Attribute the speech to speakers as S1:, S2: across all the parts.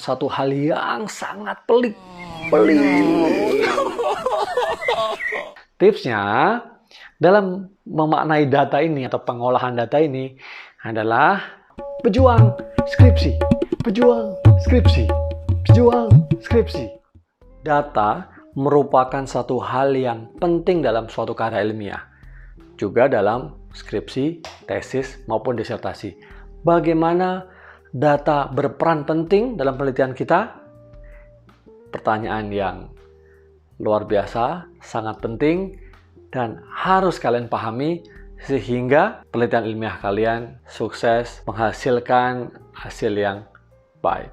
S1: satu hal yang sangat pelik. Pelik. Tipsnya, dalam memaknai data ini atau pengolahan data ini adalah pejuang skripsi, pejuang skripsi, pejuang skripsi. Data merupakan satu hal yang penting dalam suatu karya ilmiah, juga dalam skripsi, tesis, maupun disertasi. Bagaimana data berperan penting dalam penelitian kita? Pertanyaan yang luar biasa, sangat penting, dan harus kalian pahami sehingga penelitian ilmiah kalian sukses menghasilkan hasil yang baik.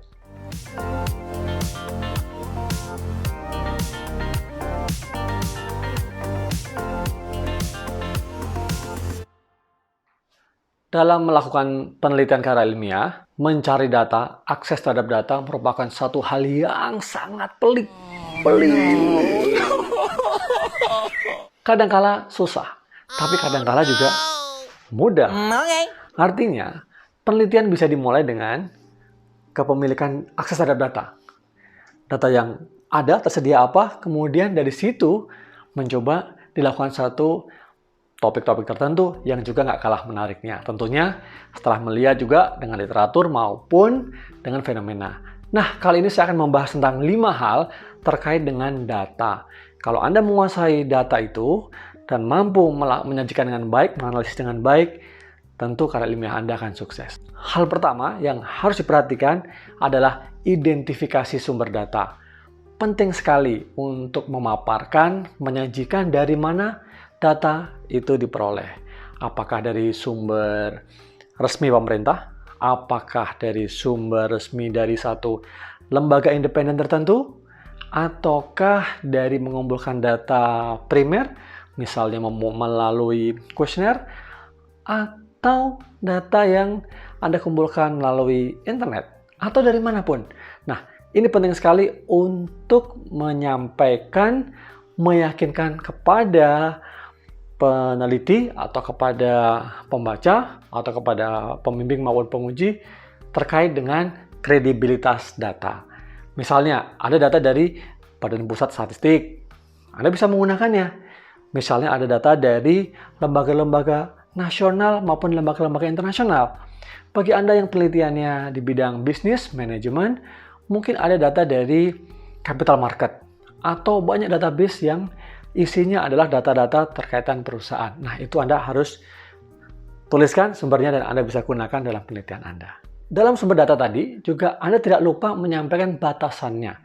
S1: Dalam melakukan penelitian karya ilmiah, mencari data, akses terhadap data merupakan satu hal yang sangat pelik. Pelik. Kadangkala susah, tapi kadangkala juga mudah. Artinya, penelitian bisa dimulai dengan kepemilikan akses terhadap data. Data yang ada, tersedia apa, kemudian dari situ mencoba dilakukan satu topik-topik tertentu yang juga nggak kalah menariknya. Tentunya setelah melihat juga dengan literatur maupun dengan fenomena. Nah, kali ini saya akan membahas tentang 5 hal terkait dengan data. Kalau Anda menguasai data itu dan mampu menyajikan dengan baik, menganalisis dengan baik, tentu karya ilmiah Anda akan sukses. Hal pertama yang harus diperhatikan adalah identifikasi sumber data. Penting sekali untuk memaparkan, menyajikan dari mana data itu diperoleh. Apakah dari sumber resmi pemerintah? Apakah dari sumber resmi dari satu lembaga independen tertentu? Ataukah dari mengumpulkan data primer, misalnya melalui kuesioner, atau data yang Anda kumpulkan melalui internet, atau dari manapun. Nah, ini penting sekali untuk menyampaikan, meyakinkan kepada peneliti atau kepada pembaca atau kepada pembimbing maupun penguji terkait dengan kredibilitas data. Misalnya, ada data dari Badan Pusat Statistik. Anda bisa menggunakannya. Misalnya ada data dari lembaga-lembaga nasional maupun lembaga-lembaga internasional. Bagi Anda yang penelitiannya di bidang bisnis, manajemen, mungkin ada data dari capital market. Atau banyak database yang isinya adalah data-data terkaitan perusahaan. Nah, itu Anda harus tuliskan sumbernya dan Anda bisa gunakan dalam penelitian Anda. Dalam sumber data tadi, juga Anda tidak lupa menyampaikan batasannya.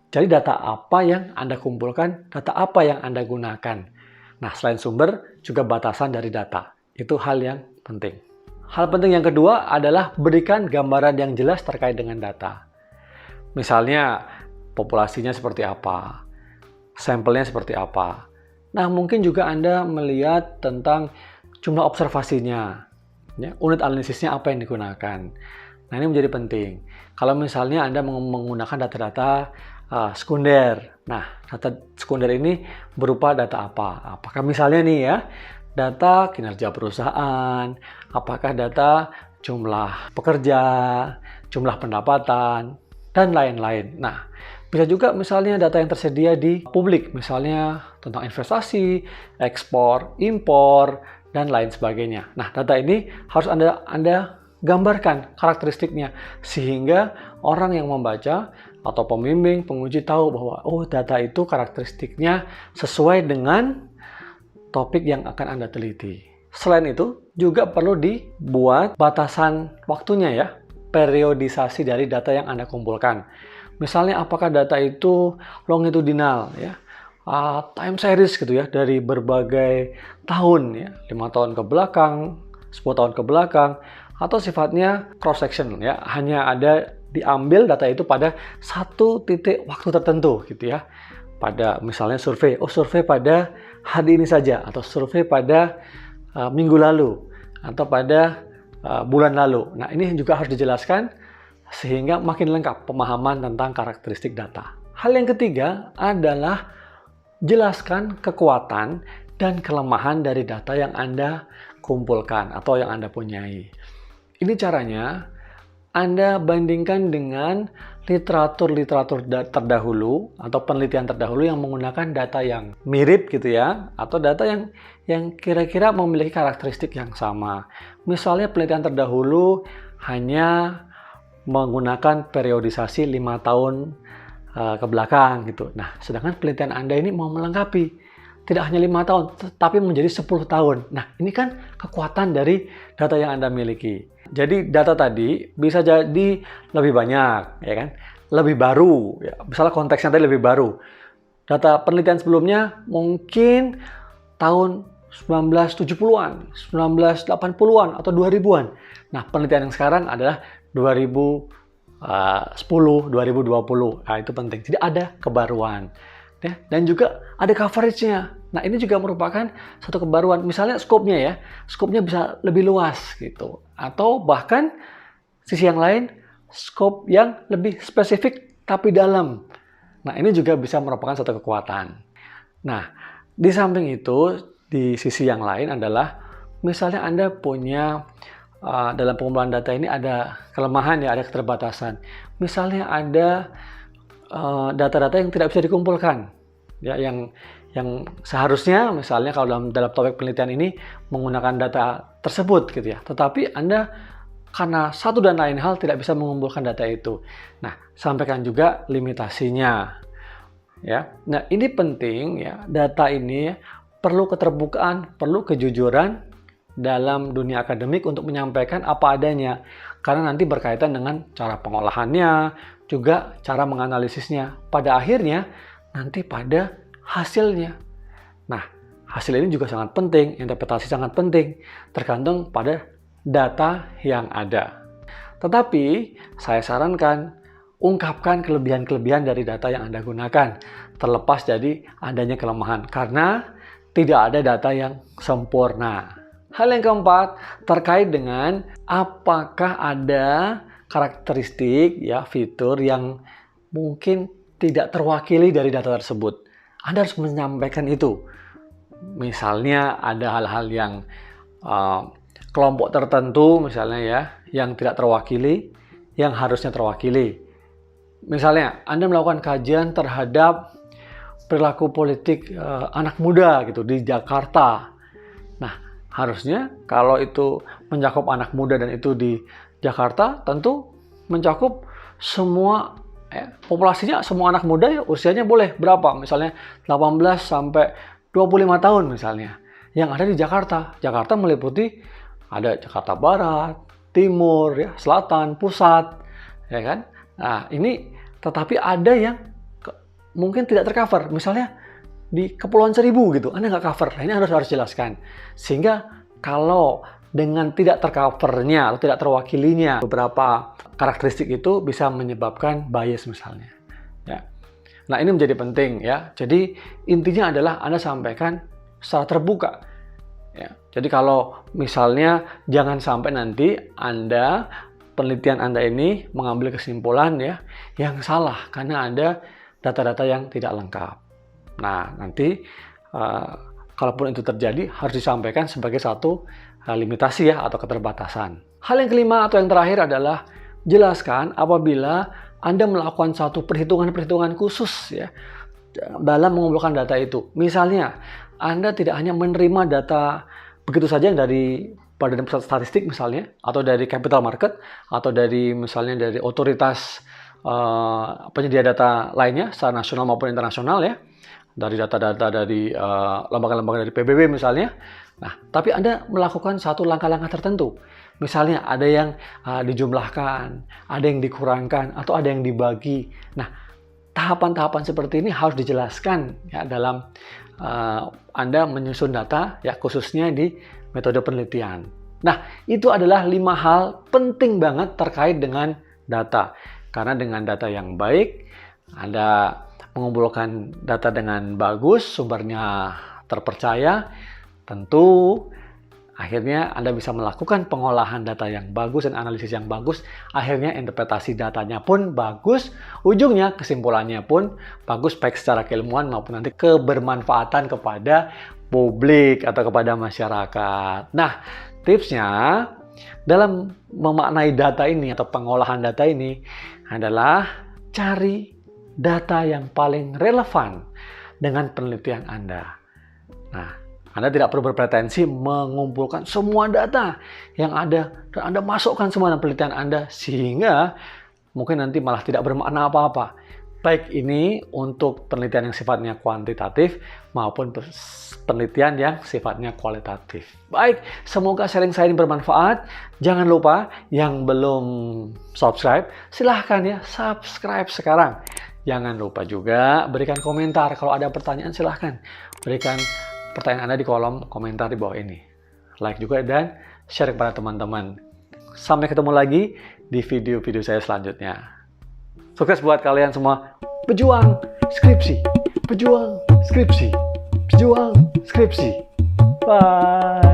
S1: Jadi data apa yang Anda kumpulkan, data apa yang Anda gunakan. Nah, selain sumber, juga batasan dari data. Itu hal yang penting. Hal penting yang kedua adalah berikan gambaran yang jelas terkait dengan data. Misalnya, populasinya seperti apa, sampelnya seperti apa. Nah, mungkin juga Anda melihat tentang jumlah observasinya, ya, unit analisisnya apa yang digunakan. Nah, ini menjadi penting. Kalau misalnya Anda menggunakan data-data sekunder. Nah, data sekunder ini berupa data apa? Apakah misalnya nih ya, data kinerja perusahaan, apakah data jumlah pekerja, jumlah pendapatan, dan lain-lain. Nah, bisa juga misalnya data yang tersedia di publik, misalnya tentang investasi, ekspor, impor, dan lain sebagainya. Nah, data ini harus Anda gambarkan karakteristiknya, sehingga orang yang membaca atau pembimbing, penguji tahu bahwa data itu karakteristiknya sesuai dengan topik yang akan Anda teliti. Selain itu, juga perlu dibuat batasan waktunya ya, periodisasi dari data yang Anda kumpulkan. Misalnya apakah data itu longitudinal ya, time series gitu ya, dari berbagai tahun ya, 5 tahun ke belakang, 10 tahun ke belakang, atau sifatnya cross section ya, hanya ada diambil data itu pada satu titik waktu tertentu gitu ya. Pada misalnya survei, survei pada hari ini saja, atau survei pada minggu lalu, atau pada bulan lalu. Nah, ini juga harus dijelaskan sehingga makin lengkap pemahaman tentang karakteristik data. Hal yang ketiga adalah jelaskan kekuatan dan kelemahan dari data yang Anda kumpulkan atau yang Anda punyai. Ini caranya Anda bandingkan dengan literatur terdahulu atau penelitian terdahulu yang menggunakan data yang mirip gitu ya, atau data yang kira-kira memiliki karakteristik yang sama. Misalnya penelitian terdahulu hanya menggunakan periodisasi 5 tahun ke belakang gitu. Nah, sedangkan penelitian Anda ini mau melengkapi, tidak hanya 5 tahun, tapi menjadi 10 tahun. Nah, ini kan kekuatan dari data yang Anda miliki. Jadi data tadi bisa jadi lebih banyak, ya kan? Lebih baru, ya. Misalnya konteksnya tadi lebih baru. Data penelitian sebelumnya mungkin tahun 1970-an, 1980-an, atau 2000-an. Nah, penelitian yang sekarang adalah 2010, 2020. Nah, itu penting. Jadi ada kebaruan. Ya, dan juga ada coveragenya. Nah, ini juga merupakan satu kebaruan. Misalnya skopnya ya, skopnya bisa lebih luas gitu. Atau bahkan sisi yang lain, skop yang lebih spesifik tapi dalam. Nah, ini juga bisa merupakan satu kekuatan. Nah, di samping itu, di sisi yang lain adalah misalnya Anda punya dalam pengumpulan data ini ada kelemahan ya, ada keterbatasan. Misalnya ada data-data yang tidak bisa dikumpulkan, ya, yang seharusnya misalnya kalau dalam topik penelitian ini menggunakan data tersebut gitu ya, tetapi Anda karena satu dan lain hal tidak bisa mengumpulkan data itu. Nah, sampaikan juga limitasinya, ya. Nah, ini penting ya, data ini perlu keterbukaan, perlu kejujuran dalam dunia akademik untuk menyampaikan apa adanya, karena nanti berkaitan dengan cara pengolahannya, juga cara menganalisisnya, pada akhirnya nanti pada hasilnya. Nah, hasil ini juga sangat penting, interpretasi sangat penting, tergantung pada data yang ada. Tetapi saya sarankan ungkapkan kelebihan-kelebihan dari data yang Anda gunakan, terlepas dari adanya kelemahan, karena tidak ada data yang sempurna. Hal yang keempat terkait dengan apakah ada karakteristik ya, fitur yang mungkin tidak terwakili dari data tersebut. Anda harus menyampaikan itu. Misalnya ada hal-hal yang kelompok tertentu misalnya ya, yang tidak terwakili, yang harusnya terwakili. Misalnya Anda melakukan kajian terhadap perilaku politik anak muda gitu di Jakarta. Nah, harusnya kalau itu mencakup anak muda dan itu di Jakarta, tentu mencakup semua populasinya, semua anak muda ya, usianya boleh berapa? Misalnya 18 sampai 25 tahun misalnya. Yang ada di Jakarta. Jakarta meliputi ada Jakarta Barat, Timur, ya, Selatan, Pusat, ya kan? Nah, ini tetapi ada yang mungkin tidak tercover. Misalnya di Kepulauan Seribu gitu, Anda nggak cover. Nah, ini harus jelaskan. Sehingga kalau dengan tidak tercovernya atau tidak terwakilinya beberapa karakteristik itu bisa menyebabkan bias misalnya. Ya. Nah, ini menjadi penting ya. Jadi intinya adalah Anda sampaikan secara terbuka. Ya. Jadi kalau misalnya jangan sampai nanti penelitian Anda ini mengambil kesimpulan ya yang salah karena ada data-data yang tidak lengkap. Nah, nanti kalaupun itu terjadi harus disampaikan sebagai satu limitasi ya atau keterbatasan. Hal yang kelima atau yang terakhir adalah jelaskan apabila Anda melakukan satu perhitungan-perhitungan khusus ya dalam mengumpulkan data itu. Misalnya, Anda tidak hanya menerima data begitu saja yang dari Badan Pusat Statistik misalnya, atau dari capital market, atau dari misalnya dari otoritas penyedia data lainnya secara nasional maupun internasional ya, dari data-data dari lembaga-lembaga dari PBB misalnya. Nah, tapi Anda melakukan satu langkah-langkah tertentu. Misalnya ada yang dijumlahkan, ada yang dikurangkan, atau ada yang dibagi. Nah, tahapan-tahapan seperti ini harus dijelaskan ya dalam Anda menyusun data ya khususnya di metode penelitian. Nah, itu adalah 5 hal penting banget terkait dengan data. Karena dengan data yang baik, Anda mengumpulkan data dengan bagus, sumbernya terpercaya, tentu akhirnya Anda bisa melakukan pengolahan data yang bagus dan analisis yang bagus. Akhirnya interpretasi datanya pun bagus, ujungnya kesimpulannya pun bagus baik secara keilmuan maupun nanti kebermanfaatan kepada publik atau kepada masyarakat. Nah, tipsnya dalam memaknai data ini atau pengolahan data ini adalah cari data yang paling relevan dengan penelitian Anda. Nah, Anda tidak perlu berpretensi mengumpulkan semua data yang ada dan Anda masukkan semua dalam penelitian Anda sehingga mungkin nanti malah tidak bermakna apa-apa. Baik ini untuk penelitian yang sifatnya kuantitatif maupun penelitian yang sifatnya kualitatif. Baik, semoga sharing saya ini bermanfaat. Jangan lupa yang belum subscribe, silahkan ya subscribe sekarang. Jangan lupa juga berikan komentar. Kalau ada pertanyaan silahkan berikan pertanyaan Anda di kolom komentar di bawah ini. Like juga dan share kepada teman-teman. Sampai ketemu lagi di video-video saya selanjutnya. Sukses buat kalian semua. Pejuang skripsi. Pejuang skripsi. Pejuang skripsi. Bye.